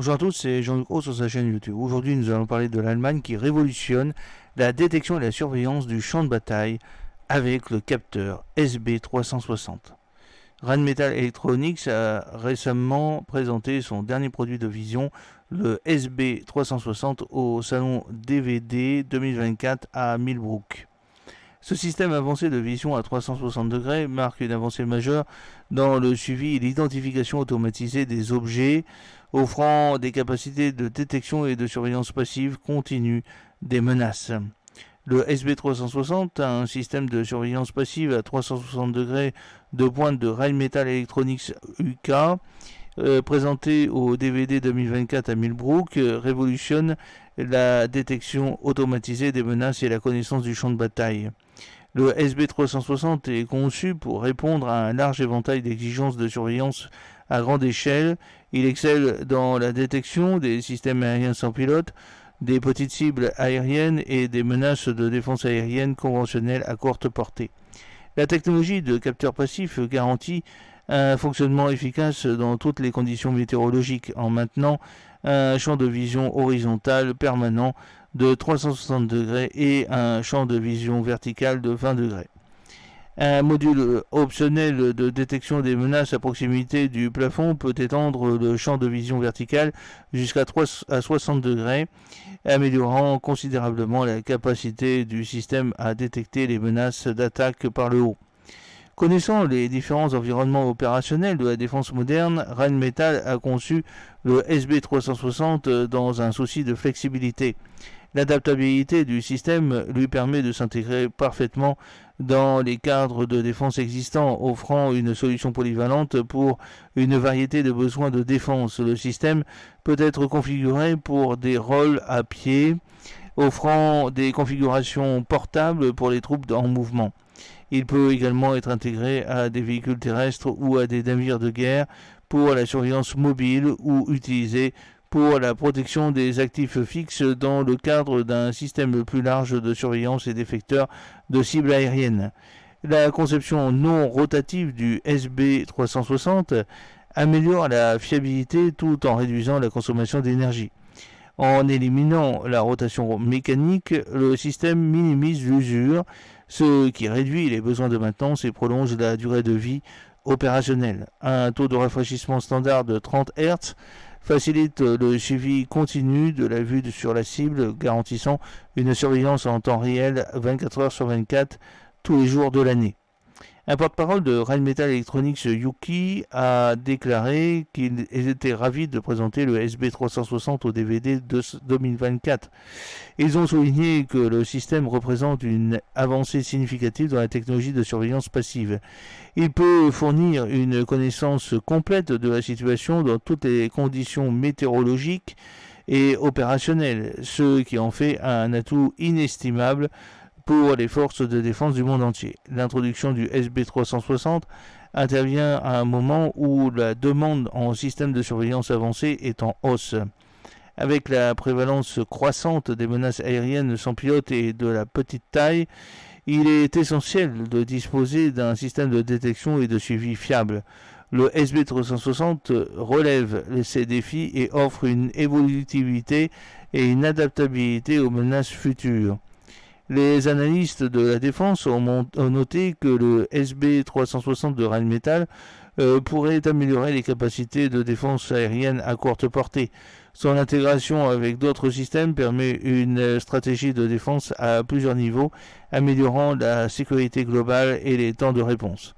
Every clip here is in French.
Bonjour à tous, c'est Jean-Luc Roux sur sa chaîne YouTube. Aujourd'hui, nous allons parler de l'Allemagne qui révolutionne la détection et la surveillance du champ de bataille avec le capteur SB360. Rheinmetall Electronics a récemment présenté son dernier produit de vision, le SB360, au salon DVD 2024 à Millbrook. Ce système avancé de vision à 360 degrés marque une avancée majeure dans le suivi et l'identification automatisée des objets, offrant des capacités de détection et de surveillance passive continue des menaces. Le SB360 a un système de surveillance passive à 360 degrés de pointe de Rheinmetall Electronics UK, présenté au DVD 2024 à Millbrook, révolutionne la détection automatisée des menaces et la connaissance du champ de bataille. Le SB360 est conçu pour répondre à un large éventail d'exigences de surveillance à grande échelle. Il excelle dans la détection des systèmes aériens sans pilote, des petites cibles aériennes et des menaces de défense aérienne conventionnelles à courte portée. La technologie de capteur passif garantit un fonctionnement efficace dans toutes les conditions météorologiques en maintenant un champ de vision horizontal permanent de 360 degrés et un champ de vision vertical de 20 degrés. Un module optionnel de détection des menaces à proximité du plafond peut étendre le champ de vision vertical jusqu'à 60 degrés, améliorant considérablement la capacité du système à détecter les menaces d'attaque par le haut. Connaissant les différents environnements opérationnels de la défense moderne, Rheinmetall a conçu le SB360 dans un souci de flexibilité. L'adaptabilité du système lui permet de s'intégrer parfaitement dans les cadres de défense existants, offrant une solution polyvalente pour une variété de besoins de défense. Le système peut être configuré pour des rôles à pied, offrant des configurations portables pour les troupes en mouvement. Il peut également être intégré à des véhicules terrestres ou à des navires de guerre pour la surveillance mobile ou utilisé pour la protection des actifs fixes dans le cadre d'un système plus large de surveillance et d'effecteurs de cibles aériennes. La conception non rotative du SB360 améliore la fiabilité tout en réduisant la consommation d'énergie. En éliminant la rotation mécanique, le système minimise l'usure, ce qui réduit les besoins de maintenance et prolonge la durée de vie opérationnelle. Un taux de rafraîchissement standard de 30 Hz facilite le suivi continu de la vue sur la cible, garantissant une surveillance en temps réel 24 heures sur 24 tous les jours de l'année. Un porte-parole de Rheinmetall Electronics UK a déclaré qu'il était ravi de présenter le SB360 au DVD 2024. Ils ont souligné que le système représente une avancée significative dans la technologie de surveillance passive. Il peut fournir une connaissance complète de la situation dans toutes les conditions météorologiques et opérationnelles, ce qui en fait un atout inestimable pour les forces de défense du monde entier. L'introduction du SB360 intervient à un moment où la demande en système de surveillance avancé est en hausse. Avec la prévalence croissante des menaces aériennes sans pilote et de la petite taille, il est essentiel de disposer d'un système de détection et de suivi fiable. Le SB360 relève ces défis et offre une évolutivité et une adaptabilité aux menaces futures. Les analystes de la défense ont noté que le SB360 de Rheinmetall pourrait améliorer les capacités de défense aérienne à courte portée. Son intégration avec d'autres systèmes permet une stratégie de défense à plusieurs niveaux, améliorant la sécurité globale et les temps de réponse.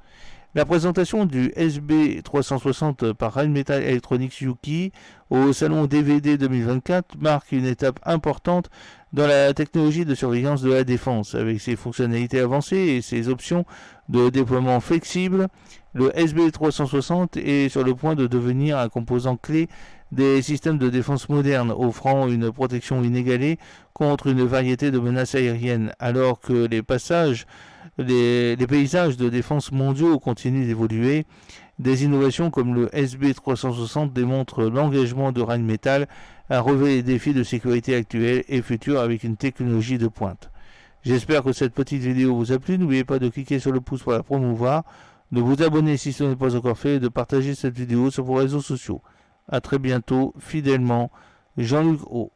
La présentation du SB360 par Rheinmetall Electronics UK au salon DVD 2024 marque une étape importante dans la technologie de surveillance de la défense. Avec ses fonctionnalités avancées et ses options de déploiement flexibles, le SB360 est sur le point de devenir un composant clé des systèmes de défense modernes, offrant une protection inégalée contre une variété de menaces aériennes, alors que les paysages de défense mondiaux continuent d'évoluer. Des innovations comme le SB360 démontrent l'engagement de Rheinmetall à relever les défis de sécurité actuels et futurs avec une technologie de pointe. J'espère que cette petite vidéo vous a plu. N'oubliez pas de cliquer sur le pouce pour la promouvoir, de vous abonner si ce n'est pas encore fait et de partager cette vidéo sur vos réseaux sociaux. A très bientôt, fidèlement, Jean-Luc Haut.